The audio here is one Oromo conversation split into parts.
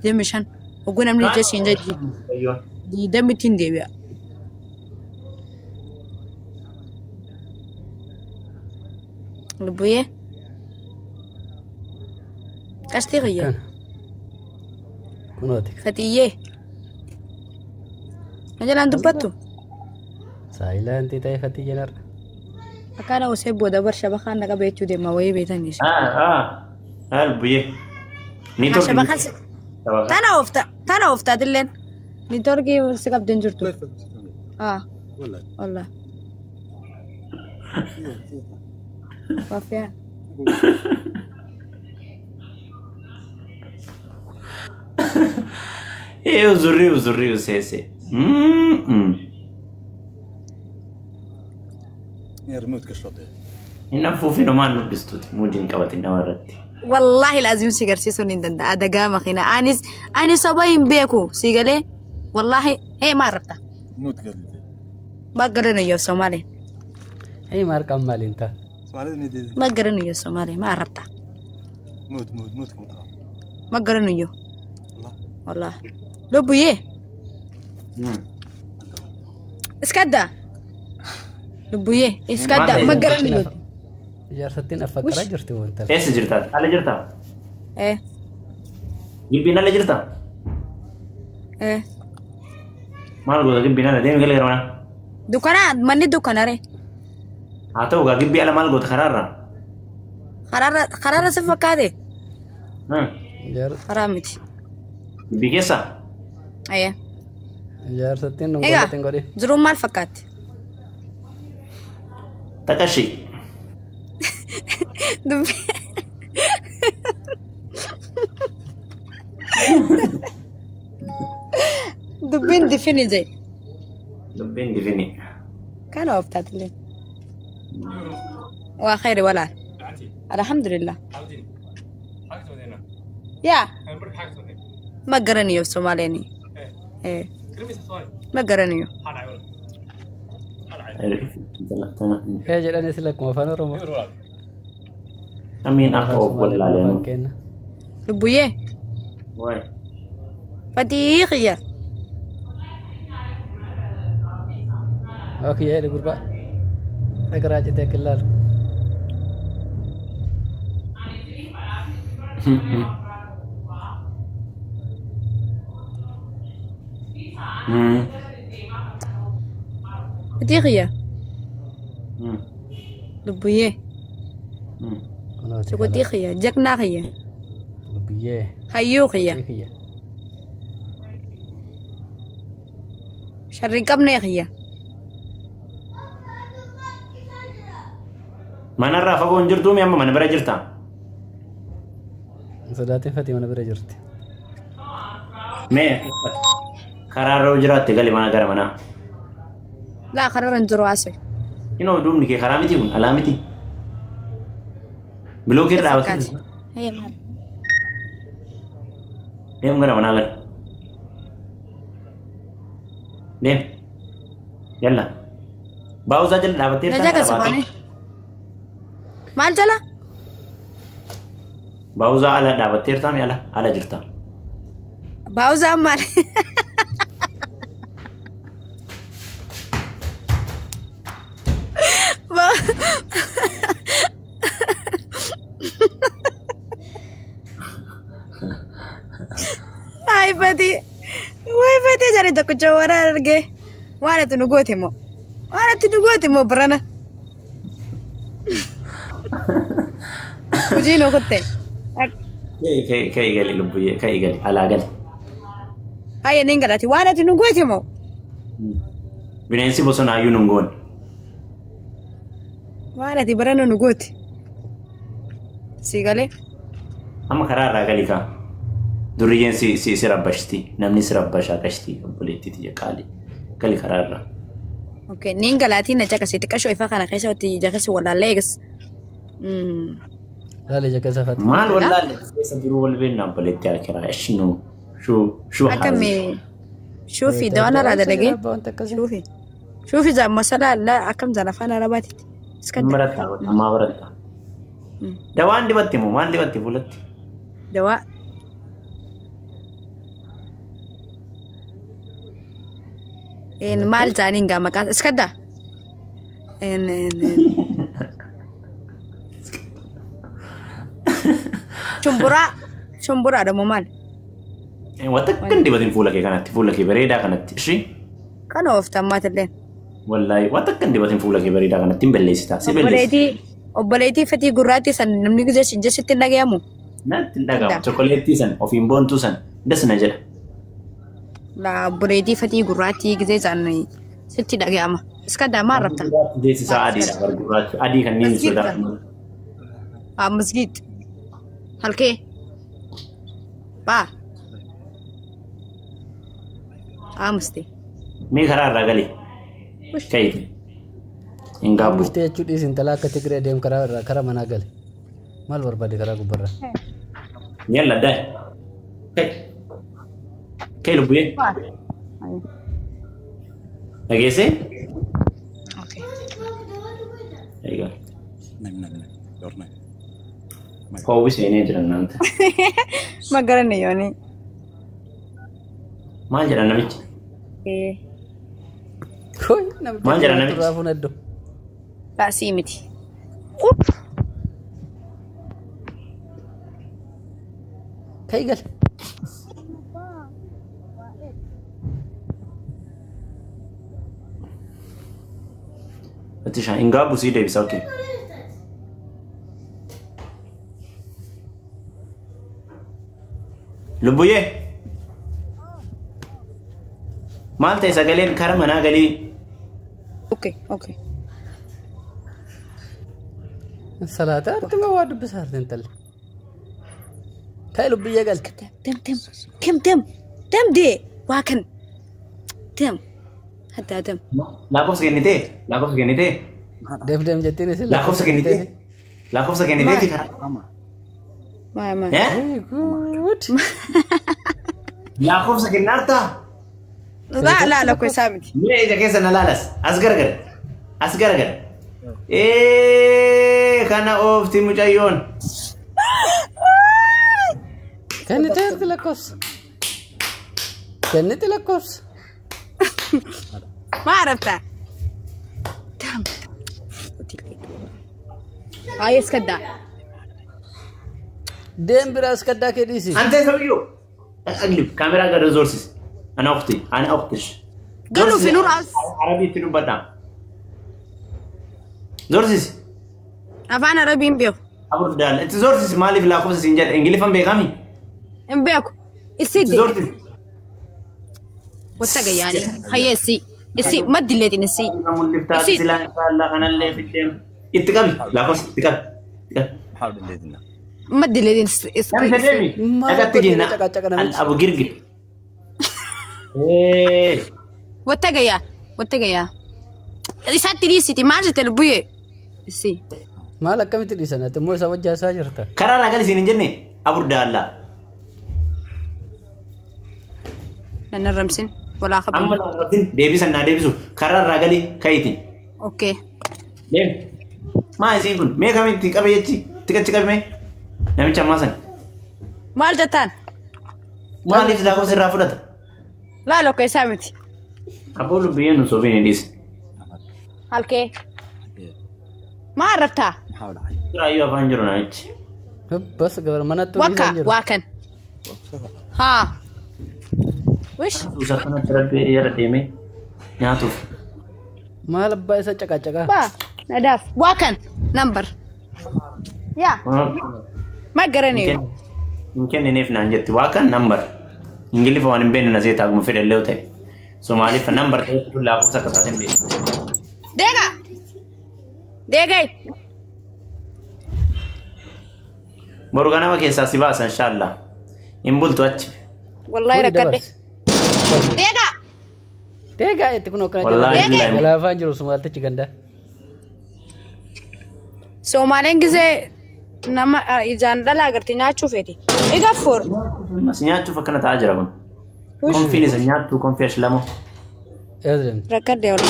دمشان وقلنا من الجسين جدي أيوه دي دم تندي بيا لبويه كاستيغيه كنوتك فتيه أجل عند بطو سايلا أنت تايفتي جنر أكان وسيبو دبر شبخان لك بيتو دي ما وي بيتانيش البويه نيتو شبخان تانا وفتا دلين نيتوركي سكاب دنجرتو والله وافيا إيه وزري وسيسي يرموت كشطة إنه في نمان نبستوت موجين كوات النوارتي والله لازم سيجرسيسو نندن أدقا مخينا أنيس صباين بيكو سيجالي والله هي ما ربطة موت قال ما قرنو يو سومالي أي مارك أمال أنت ما قرنو يو سومالي ما ربطة موت ما قرنو يو والله لبو يه اسكدا لبو يه اسكدا ما قرنو يو جارستين أفكر جرتي وأنت إيش جرتا؟ على جرتا؟ إيه جيبينا على جرتا؟ إيه ما لقوا جيبينا على دين قال لي دكانا مني دكانا ري atau gak gibi ala mal got kharara sefakade jar haramiti bigesa aya jar satin nunggu ega tengok deh jurum mal fakat takashi dubin difini zai dubin difini كانوا وفتاتلين وخير ولا الحمد لله يا ما قرنيو سوماليني ايه ما قرنيو يا جلاني سلك ما فانا روما امين اخو ولا علينا كنا لبويه واي فتيخيا اوكي يا لي اقرا جتك اللال فتيخيا لبويه شو تيخيا جكنا خيا لبيه هيو خيا شرين كم خيا mana rafa gon jirtu mi amma mana bara jirta sadati fati mana bara jirti me kararo jirate gali mana gara mana لا قرر نجرو اسي ino dum ni ke karamiti un alamiti blogger da wakati هي مال dem gara mana gal dem yalla bauza jal da batir نجاك سباني مال جلا bauza ala da batir tam yalla ala jirta باوزا مال هاي فتي وي فتي جاري تكو جوارا رجع وانا تنقوتي مو برانا وجينو كنتي كي gali lubuye kai gali ala gali هاي نينغلاتي وانا تنقوتي مو bineensi bosona ayyuu nungoon وانا تبرانا نقوتي سيغالي amma karaa irraa gali kaa durriyyeen si rabbashti namni si rabbashaa qashti obboleettiti jeqaali gali karaa irraa اوكي نينغلاتي نجاك سيتكشو يفاقنا خيسا وتجاكس ولا ليغس لا لي جاك سفت maal wallaalle keessa jiruu wal beennaa obboleetti ala kiraa ishinu shuu أكمي شوفي ده أنا راد لقي شوفي زي مسألة لا أكم زنا فانا رباتي maratta ammaa baratta dawaan dibatti moo maal dibatti fulatti دواء إن مال زانين قام كان إسكده إن شمبرا ده مال واتكن دبتين فولك بريدا كانت شي كانوا افتمات اللين والله واتكن دبتين فولك بريدا كانت تنبليستا obboleetii fatii gurraatti san namni gizee sinjasitti hin dhagayamu. Natti hin dhagayamu. Chokoleettii san ofiin boontuu san dasna jedha. La obboleetii fatii gurraatti gizee san sitti dhagayama. Iska daamaa rabta. Deessisaa adiidha bar gurraachi. Adii kan niin sodaatu. Masgiid. Halkee. Baa. Amusti. Mee karaa irraa galee. Kayiti. Enggak bu. Mesti cuti sintala ketika dia kara mana gal. Mal berbadi kara gubarra. Nyala dah. Kay lu buye. Lagi sih? Okay. Ayo. Nah. Dorna. Kau bisa ini jalan nanti. Magaran nih Yoni. Mal jalan nabi. Koi, Mal jalan nabi. Rafu nado. Pak Simiti. Kai gal. Atisha, enggak bu sih deh bisa oke. Lubuye. Mal teh sagalian kar mana gali. Okay. Salata أنت ما وارد بس هذا أنت كايلو بيجا قال تم دي واكن تم حتى تم Lakop segini teh. دم جتني سلا Lakop segini teh. ما Ya? good Lakop segini narta. لا كويس سامتي Mira ija kesa nalalas. Asgar. Karena ofti mucayon. كانت تلكوس ما عرفتها تم هاي اسكدا دم براس كدا كديسي Ante sabiyo. Aglib kamera ga resources. Ana ukhtish. قالوا في نور Arabi tinu badam. Resources. أفانا ربين بيو Abur dal. Itu resources malif lakop sinjat Englifan bekami. إن بيكو السيدي Resources. واتقى يعني هيا السي ما دلتي السي Namun lifta silang Allah kanan le fitem. Itikabi lakop itikabi. حاول اللي دنا. ما دلتي Kami sedemi. Agak tigina. Abu girgir. واتقى يا رسالتي لي سيتي ما عرفت البوية السي ما لك كم تدي سنة تمو سوجا ساجرتا Karena kali sini jenne. Abur dalla. لأن الرمسين ولا خبر Amma rabbin deebisan na deebisu. Karena ragali kaiti. أوكي Dem. Ma sih pun. Me kami tikabi yachi. Tika me. Nami camasan. ما الجتان Ma lift lakop sirra fudat. لا لو كويس سامتي Abu lu biyen so bini dis. هالكي ما عرفتها حاول عاي. Ayo afan jero na ichi. بس قبل ما نتو واكن ها وش Usah kana terapi ya deme. Nyatu. ما لبا إسا caka با نداف واكن نمبر يا ما قرني Mungkin ini fnan jetti wakan number. Ingili fa wanin benu na zeta agmu fere lewte. Somali fa number tu la ko sakata tembe. دقيقة Borugana wa kesa sibasa inshallah. Imbultu achi. والله ركضت دقيقة تيجا يتكونوا كنا Wallahi billahi. ولا فانجرو سمال تجيكندا سومالين جزء نما إذا لا قرتي ناتشو فيتي إيجا فور Mas nyatu fa kana taajira kun. Kon fini sa nyatu kon fi ashlamo. أدري ركض يا ولد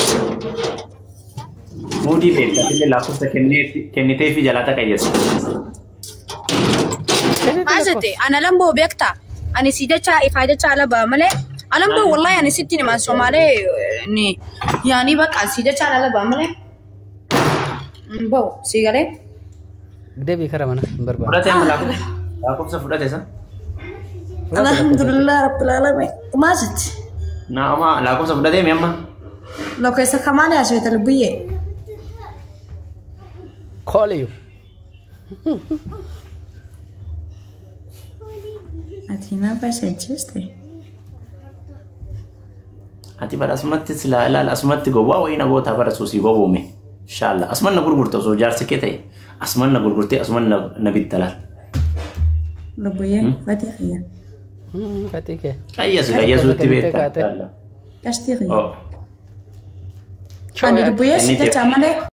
Mudi be tatile la ko sa kennite fi jalata kayes. ما زدي أنا لمبو بيكتا أنا سيدة شا إفادة شا على بامله أنا لمبو والله أنا ستين مع سومالي إني يعني بقى سيدا شالا لا بعمله بو سيجاره Deebii kara mana hin barbaadu. Fudhatee amma lakkoofsa fudhate san. Alhamdulillah Rabbil Alamin ماجد Nama lakkoofsa fudhatee mi amma. لو كيسا كمان يا شوية البيئة Call you. أتينا بس أجلستي Ati bar asumatti sila ilaal asumatti gowwaa wayina goota bara suusii gowwume. Inshallah asuman na gurgurta osoo jaarsi kee ta'e asuman na gurgurtee asuman na bittalaal. لبيئة فتحية Fatii kee. Qayyasuutti beektaa. كاشتغي Oh. أنا لبيئة سيدا تعمله